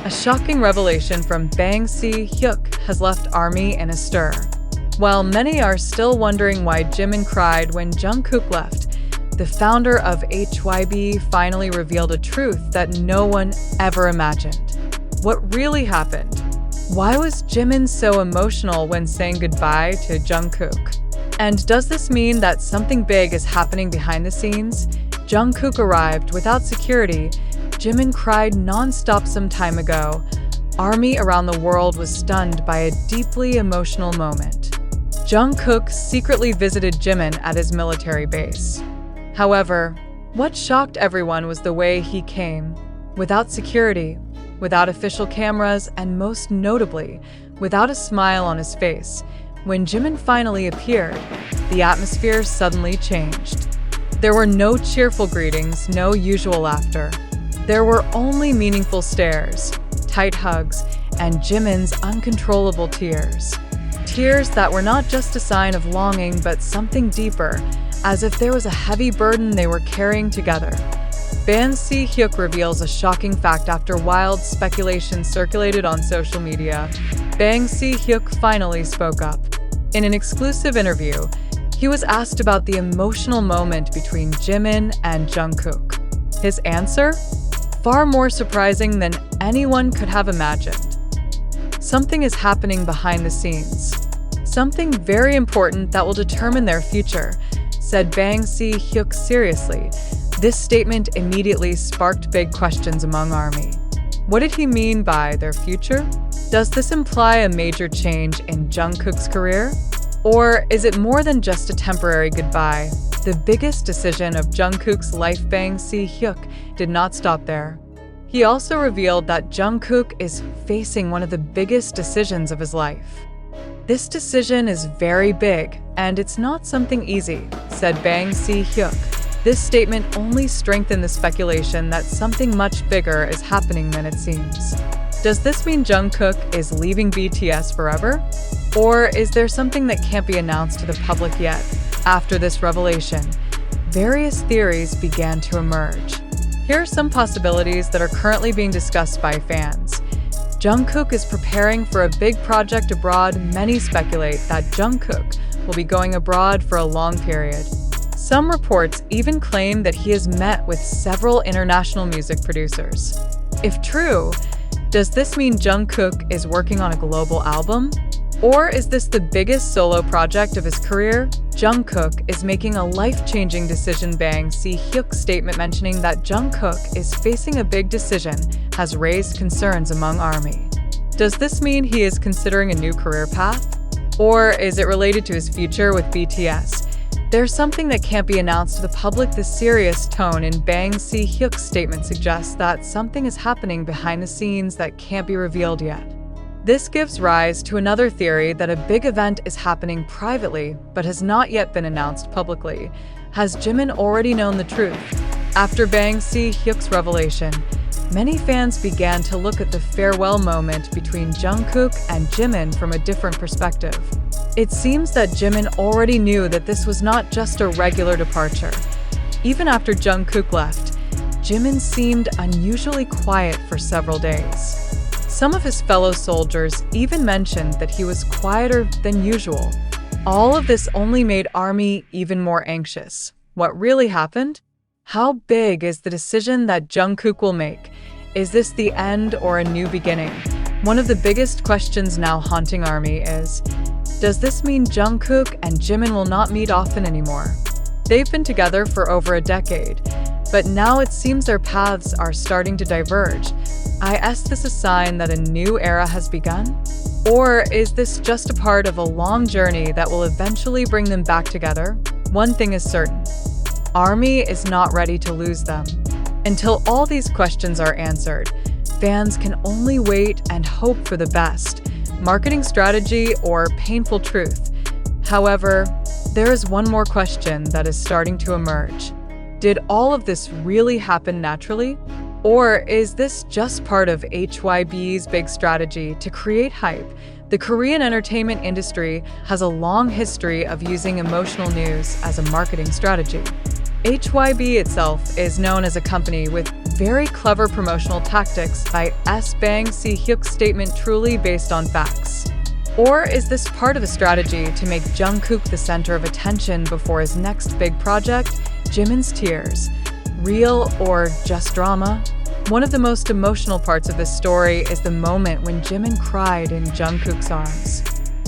A shocking revelation from Bang Si-hyuk has left ARMY in a stir. While many are still wondering why Jimin cried when Jungkook left, the founder of HYB finally revealed a truth that no one ever imagined. What really happened? Why was Jimin so emotional when saying goodbye to Jungkook? And does this mean that something big is happening behind the scenes? Jungkook arrived without security. Jimin cried non-stop some time ago. ARMY around the world was stunned by a deeply emotional moment. Jungkook secretly visited Jimin at his military base. However, what shocked everyone was the way he came, without security, without official cameras, and most notably, without a smile on his face. When Jimin finally appeared, the atmosphere suddenly changed. There were no cheerful greetings, no usual laughter. There were only meaningful stares, tight hugs, and Jimin's uncontrollable tears. Tears that were not just a sign of longing, but something deeper, as if there was a heavy burden they were carrying together. Bang Si-hyuk reveals a shocking fact after wild speculation circulated on social media. Bang Si-hyuk finally spoke up. In an exclusive interview, he was asked about the emotional moment between Jimin and Jungkook. His answer? Far more surprising than anyone could have imagined. Something is happening behind the scenes. Something very important that will determine their future, said Bang Si-hyuk seriously. This statement immediately sparked big questions among ARMY. What did he mean by their future? Does this imply a major change in Jungkook's career? Or is it more than just a temporary goodbye? The biggest decision of Jungkook's life. Bang Si-hyuk did not stop there. He also revealed that Jungkook is facing one of the biggest decisions of his life. This decision is very big, and it's not something easy, said Bang Si-hyuk. This statement only strengthened the speculation that something much bigger is happening than it seems. Does this mean Jungkook is leaving BTS forever? Or is there something that can't be announced to the public yet? After this revelation, various theories began to emerge. Here are some possibilities that are currently being discussed by fans. Jungkook is preparing for a big project abroad. Many speculate that Jungkook will be going abroad for a long period. Some reports even claim that he has met with several international music producers. If true, does this mean Jungkook is working on a global album? Or is this the biggest solo project of his career? Jungkook is making a life-changing decision. Bang Si-hyuk's statement mentioning that Jungkook is facing a big decision has raised concerns among ARMY. Does this mean he is considering a new career path? Or is it related to his future with BTS? There's something that can't be announced to the public. The serious tone in Bang Si-hyuk's statement suggests that something is happening behind the scenes that can't be revealed yet. This gives rise to another theory that a big event is happening privately but has not yet been announced publicly. Has Jimin already known the truth? After Bang Si-hyuk's revelation, many fans began to look at the farewell moment between Jungkook and Jimin from a different perspective. It seems that Jimin already knew that this was not just a regular departure. Even after Jungkook left, Jimin seemed unusually quiet for several days. Some of his fellow soldiers even mentioned that he was quieter than usual. All of this only made ARMY even more anxious. What really happened? How big is the decision that Jungkook will make? Is this the end or a new beginning? One of the biggest questions now haunting ARMY is, does this mean Jungkook and Jimin will not meet often anymore? They've been together for over a decade, but now it seems their paths are starting to diverge. Is this a sign that a new era has begun? Or is this just a part of a long journey that will eventually bring them back together? One thing is certain, ARMY is not ready to lose them. Until all these questions are answered, fans can only wait and hope for the best, marketing strategy or painful truth. However, there is one more question that is starting to emerge. Did all of this really happen naturally? Or is this just part of HYB's big strategy to create hype? The Korean entertainment industry has a long history of using emotional news as a marketing strategy. HYB itself is known as a company with very clever promotional tactics by Bang Si-hyuk's statement truly based on facts? Or is this part of a strategy to make Jungkook the center of attention before his next big project, Jimin's tears? Real or just drama? One of the most emotional parts of this story is the moment when Jimin cried in Jungkook's arms.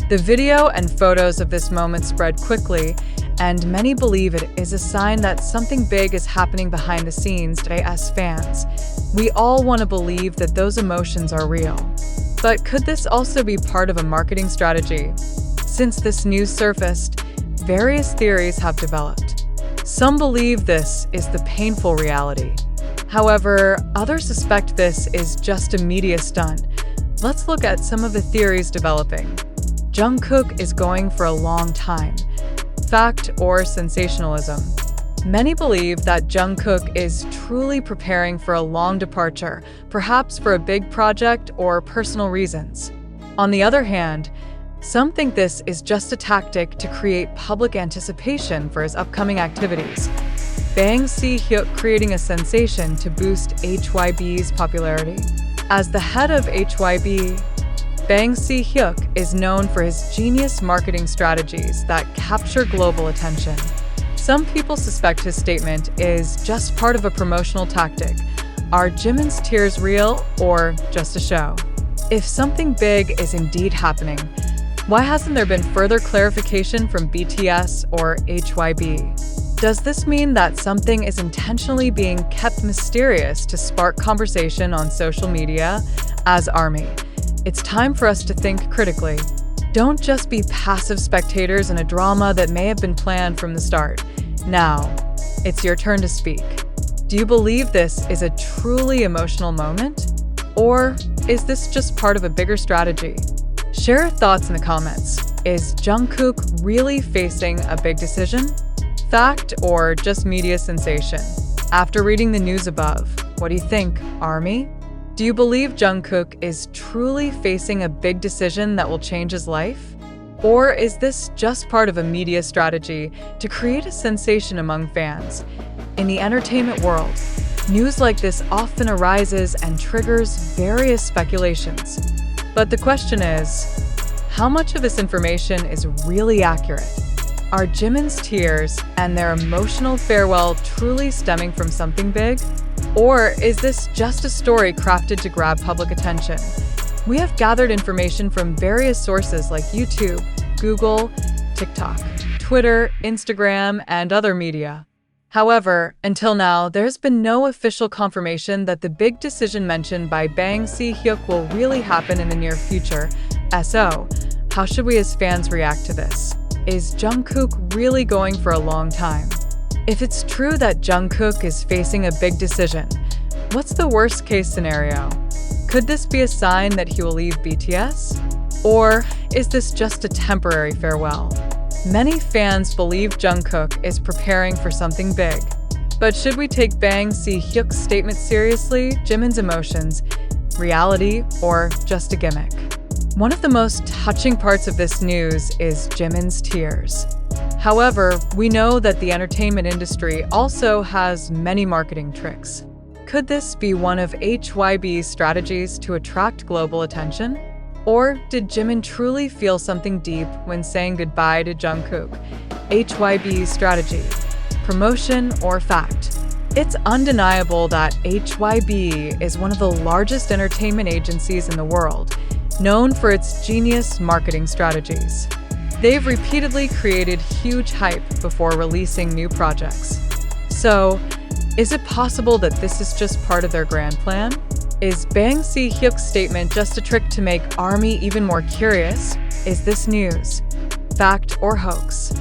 The video and photos of this moment spread quickly, and many believe it is a sign that something big is happening behind the scenes. As fans, we all want to believe that those emotions are real. But could this also be part of a marketing strategy? Since this news surfaced, various theories have developed. Some believe this is the painful reality. However, others suspect this is just a media stunt. Let's look at some of the theories developing. Jungkook is going for a long time. Fact or sensationalism? Many believe that Jungkook is truly preparing for a long departure, perhaps for a big project or personal reasons. On the other hand, some think this is just a tactic to create public anticipation for his upcoming activities. Bang Si-hyuk creating a sensation to boost HYB's popularity. As the head of HYB, Bang Si-hyuk is known for his genius marketing strategies that capture global attention. Some people suspect his statement is just part of a promotional tactic. Are Jimin's tears real or just a show? If something big is indeed happening, why hasn't there been further clarification from BTS or HYB? Does this mean that something is intentionally being kept mysterious to spark conversation on social media? As ARMY, it's time for us to think critically. Don't just be passive spectators in a drama that may have been planned from the start. Now, it's your turn to speak. Do you believe this is a truly emotional moment? Or is this just part of a bigger strategy? Share your thoughts in the comments. Is Jungkook really facing a big decision? Fact or just media sensation? After reading the news above, what do you think, ARMY? Do you believe Jungkook is truly facing a big decision that will change his life? Or is this just part of a media strategy to create a sensation among fans? In the entertainment world, news like this often arises and triggers various speculations. But the question is, how much of this information is really accurate? Are Jimin's tears and their emotional farewell truly stemming from something big? Or is this just a story crafted to grab public attention? We have gathered information from various sources like YouTube, Google, TikTok, Twitter, Instagram, and other media. However, until now, there's been no official confirmation that the big decision mentioned by Bang Si-hyuk will really happen in the near future. So, how should we as fans react to this? Is Jungkook really going for a long time? If it's true that Jungkook is facing a big decision, what's the worst-case scenario? Could this be a sign that he will leave BTS? Or is this just a temporary farewell? Many fans believe Jungkook is preparing for something big. But should we take Bang Si-hyuk's statement seriously, Jimin's emotions, reality, or just a gimmick? One of the most touching parts of this news is Jimin's tears. However, we know that the entertainment industry also has many marketing tricks. Could this be one of HYB's strategies to attract global attention? Or did Jimin truly feel something deep when saying goodbye to Jungkook? HYB's strategy, promotion, or fact? It's undeniable that HYB is one of the largest entertainment agencies in the world, known for its genius marketing strategies. They've repeatedly created huge hype before releasing new projects. So, is it possible that this is just part of their grand plan? Is Bang Si-hyuk's statement just a trick to make ARMY even more curious? Is this news, fact, or hoax?